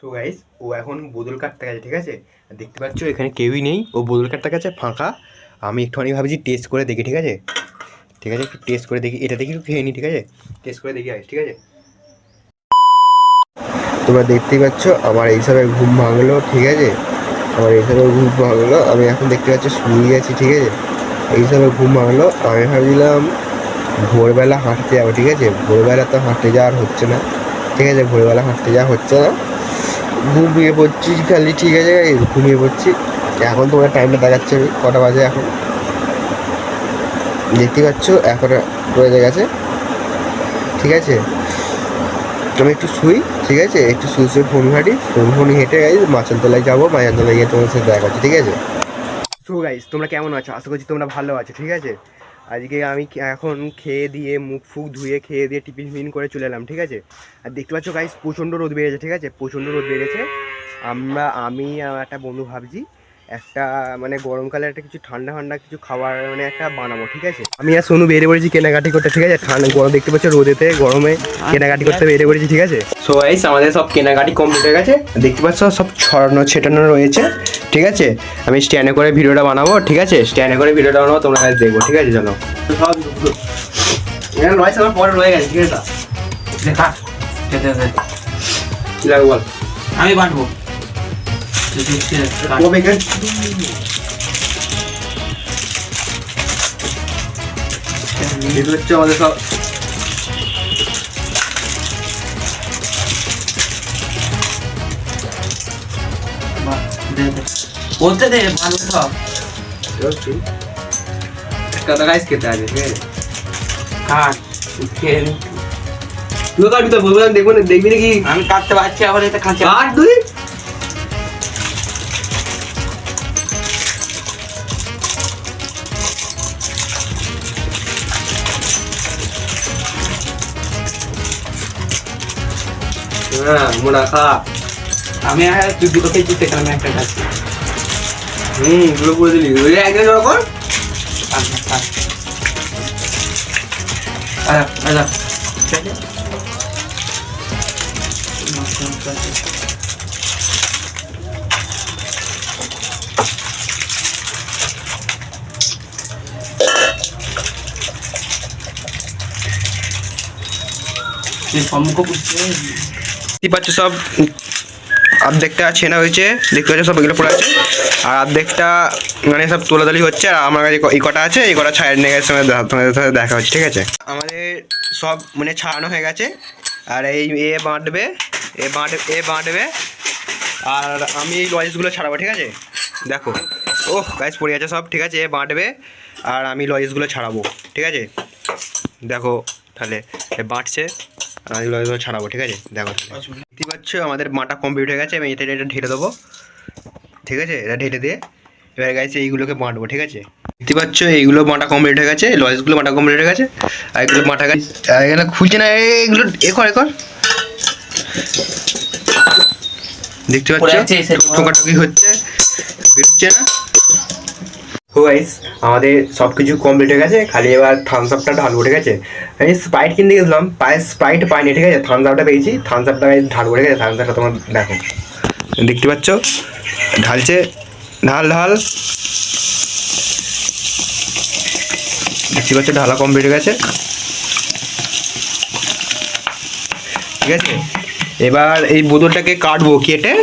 তো গাইস ও এখন বোতল কাটতে গেছে, ঠিক আছে। আর দেখতে পাচ্ছ এখানে কেউই নেই, ও বোতল কাটতে গেছে ফাঁকা। আমি একটুখানি ভাবছি টেস্ট করে দেখি, ঠিক আছে। ঠিক আছে, একটু টেস্ট করে দেখি, এটা দেখি একটু খেয়ে নিই, ঠিক আছে। টেস্ট করে দেখি আগে, ঠিক আছে। তোমরা দেখতেই পাচ্ছ আমার এইসবে ঘুম ভাঙলো, ঠিক আছে। আমার এইসবে ঘুম ভাঙলো, আমি এখন দেখতে পাচ্ছি শুয়ে গেছি, ঠিক আছে। এইসবে ঘুম ভাঙলো, আমি ভাবছিলাম ভোরবেলা হাঁটতে যাবো, ঠিক আছে। ভোরবেলা তো হাঁটতে যাওয়ার হচ্ছে না, ঠিক আছে। ভোরবেলা হাঁটতে যাওয়া হচ্ছে না, ঘুমিয়ে পড়ছি খালি, ঠিক আছে। ঘুমিয়ে পড়ছি। এখন তোমার টাইমটা দেখাচ্ছে আমি কটা বাজে এখন, দেখতে পাচ্ছ এখন বেজে গেছে, ঠিক আছে। আমি একটু শুই, ঠিক আছে। একটু শুয়ে ফোন ঘাঁটি, ফোন হেঁটে গাইজ মাছের তলায় যাবো, মাছের তলায় গিয়ে তোমার সাথে দেখা হচ্ছে, ঠিক আছে। সো গাইজ তোমরা কেমন আছো? আশা করছি তোমরা ভালো আছো, ঠিক আছে। আজকে আমি এখন খেয়ে দিয়ে মুখ ফুক ধুয়ে খেয়ে দিয়ে টিফিন ফিফিন করে চলে এলাম, ঠিক আছে। আর দেখতে পাচ্ছ গাইজ প্রচণ্ড রোদ বেড়েছে, ঠিক আছে। প্রচণ্ড রোদ বেড়েছে। আমি আর একটা বন্ধু ভাবছি একটা মানে গরমকালে একটা কিছু ঠান্ডা ঠান্ডা কিছু খাবার মানে একটা বানাবো, ঠিক আছে। আমি আর সোনু বেরিয়ে পড়েছি কেনাকাটি করতে, ঠিক আছে। ঠান্ডা গরম দেখতে পাচ্ছ, রোদেতে গরমে কেনাকাটি করতে বেরিয়ে পড়েছি, ঠিক আছে। সো গাইস আমাদের সব কেনাকাটি কমপ্লিট হয়ে গেছে, দেখতে পাচ্ছ সব ছড়ানো ছেটানো রয়েছে, ঠিক আছে। আমি স্ট্যান্ডে করে ভিডিওটা বানাবো, ঠিক আছে। স্ট্যান্ডে করে ভিডিওটা বানাবো, তোমরা দেখবো, ঠিক আছে। চলো সব এখানে রয়েছে, আমার পরে রয়ে গেছে, ঠিক আছে। দেখা খেতে হবে। কি লাগবে বল, আমি বাঁটবো। কবে কেন এগুলো হচ্ছে আমাদের সব বলতে দে ভালো সব একটা গাইস খেতে আছে, ঠিক আছে। কাট খেয়ে নি। তুই কাটবি তো, বলবো দেখবো না, দেখবি নাকি? আমি কাটতে পারছি আবার এটা খাঁচা কাট তুই। হ্যাঁ মোনা খা। আমি আর তুই দুটো খেয়েছিস, সেখানে আমি একটা খাচ্ছি। দুটো করে দিলি, ওই একদিন জড়ো কর। সম্মুখ বুঝতে দেখতে পাচ্ছ সব অর্ধেকটা ছেনা হয়েছে, দেখতে পাচ্ছ সব এগুলো পড়ে আছে। আর অর্ধেকটা মানে সব তোলাতালি হচ্ছে। আর আমার কাছে এই কটা আছে, এই কটা ছাড় নিয়ে গেছে, তোমাদের সাথে দেখা হচ্ছে, ঠিক আছে। আমাদের সব মানে ছাড়ানো হয়ে গেছে। আর এই বাঁটবে, বাঁটবে। আর আমি এই লজেসগুলো ছাড়াবো, ঠিক আছে। দেখো ওহ গাইস পড়ে আছে সব, ঠিক আছে। বাঁটবে আর আমি লজেসগুলো ছাড়াবো, ঠিক আছে। দেখো তাহলে বাঁটছে আর আমি লজেসগুলো ছাড়াবো, ঠিক আছে। দেখো দেখতে পাচ্ছ আমাদের বাঁটা কমপ্লিট হয়ে গেছে। আমি এটা ঢেলে দেবো, ঠিক আছে। এটা ঢেলে দিয়ে এবার গাইছে এইগুলোকে বাঁটবো, ঠিক আছে। দেখতে পাচ্ছ এইগুলো বাঁটা কমপ্লিট হয়ে গেছে, লজেসগুলো বাঁটা কমপ্লিট হয়ে গেছে। আর এগুলো বাঁটা গেছে, এখানে খুলছে না, এইগুলো একর দেখতে পাচ্ছ ঠোকাঠুকি হচ্ছে, বেরোচ্ছে না। তো গাইস আমাদের সব কিছু কমপ্লিট হয়ে গেছে, খালি এবার থামস আপটা ঢালবো, ঠিক আছে। আমি স্প্রাইট কিনতে গেছিলাম, স্প্রাইট পাইনি, ঠিক আছে। থামস আপটা পেয়েছি, থামস আপটা ঢালবো, ঠিক আছে। থামস আপটা তোমার দেখো, দেখতে পাচ্ছ ঢালছে, ঢাল দেখতে পাচ্ছ ঢালা কমপ্লিট হয়ে গেছে, ঠিক আছে। এবার এই বোতলটাকে কাটবো, কেটে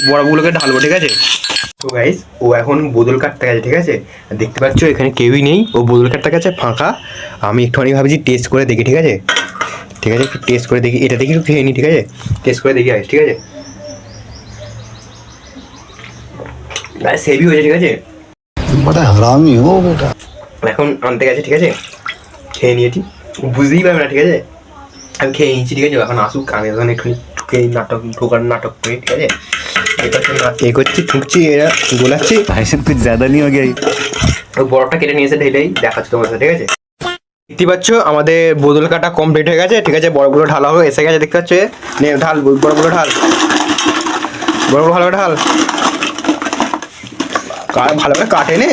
বড়গুলোকে ঢালবো, ঠিক আছে। তো গাইস ও এখন বোতল কাটতে গেছে, ঠিক আছে। দেখতে পাচ্ছ এখানে কেউই নেই, ও বোতল কাটতে গেছে ফাঁকা। আমি একটুখানি ভাবছি টেস্ট করে দেখি, ঠিক আছে। ঠিক আছে, একটু টেস্ট করে দেখি, এটা দেখি একটু খেয়ে নিই, ঠিক আছে। টেস্ট করে দেখি আগে, ঠিক আছে। গাইস হেভি হয়েছে, ঠিক আছে। बड़ा हरामी हो बेटा। এখন আনতে গেছে, ঠিক আছে। খেয়ে নিয়েছি, বুঝতেই পারবে না, ঠিক আছে। আমি খেয়ে নিয়েছি, ঠিক আছে। এখন আসুক, আমি এখন একটু ঠোকার নাটক করি, ঠিক আছে। এ করছি, ঠুকছি, এরা গোলাচ্ছি। भाईसाहब कुछ ज्यादा नहीं हो गया? ওই বরফটা কেটে নিয়েছে, ঢেলেই দেখাচ্ছি তোমার সাথে, ঠিক আছে। দেখতে পাচ্ছ আমাদের বোতল কাটা কমপ্লিট হয়ে গেছে, ঠিক আছে। বড়গুলো ঢালা হয়ে এসে গেছে, দেখতে পাচ্ছ। নে ঢাল, বড়গুলো ঢাল, বড়গুলো ভালো করে ঢাল, ভালো করে কাটে নে,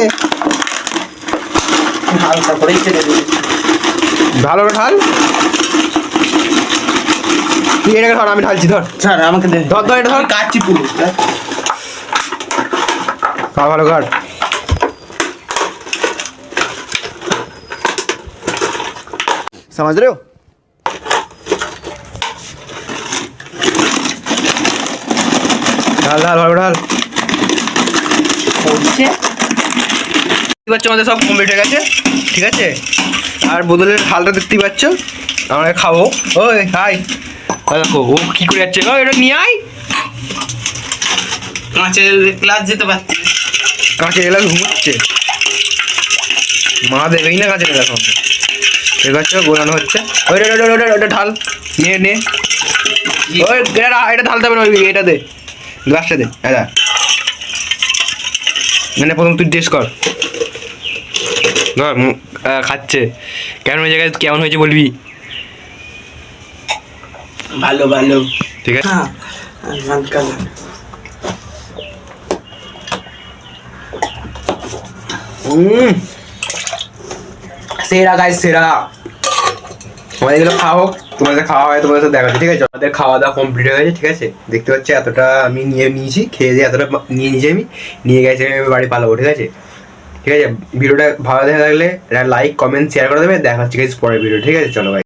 হালকা করেই ছেড়ে দিবি। ভালো করে ঢাল। তুই এটাকে ধর, আমি ঢালছি, ধর স্যার আমাকে দে ধর ধর এটা ধর। আমি কাটছি পুরো খা ভালো কাট। समझ रहे हो? ঢাল ঢাল ভালো ঢাল। হচ্ছে দেখতে পাচ্ছ আমাদের সব কমপ্লিট হয়ে গেছে, ঠিক আছে। আর বোতলের হালটা দেখতেই পাচ্ছ, আমরা খাবো। ওই হাই, দেখো ও কি করে যাচ্ছে, ও এটা নিয়ে আয়। কাঁচের ক্লাস যেতে পারছি কাঁচের এলাচ ঘুমোচ্ছে, মা দেবেই না কাঁচের এলাচ আমাকে। ঠিক আছে, গোলানো হচ্ছে। ওই ওটা ঢাল, নিয়ে নে। ওই এটা ঢালতে হবে না, ওই এটা দে, গ্লাসটা দে। এটা মানে প্রথম তুই টেস্ট কর, ধর খাচ্ছে। কেমন হয়েছে guys? কেমন হয়েছে বলবি, ভালো ভালো ঠিক আছে। হ্যাঁ হালকা সেরা গাইস, সেরা। আমাদের এগুলো খাওয়া হোক, তোমাদের খাওয়া হয় তোমাদের সাথে দেখা হচ্ছে, ঠিক আছে। আমাদের খাওয়া দাওয়া কমপ্লিট হয়ে গেছে, ঠিক আছে। দেখতে পাচ্ছি এতটা আমি নিয়েছি, খেয়ে দিয়ে এতটা নিয়ে নিয়েছি, আমি নিয়ে গেছি, আমি বাড়ি পালাবো, ঠিক আছে। ঠিক আছে, ভিডিওটা ভালো দেখে থাকলে লাইক কমেন্ট শেয়ার করে দেবে। দেখা হচ্ছে গাইস পরের ভিডিও, ঠিক আছে। চলো ভাই।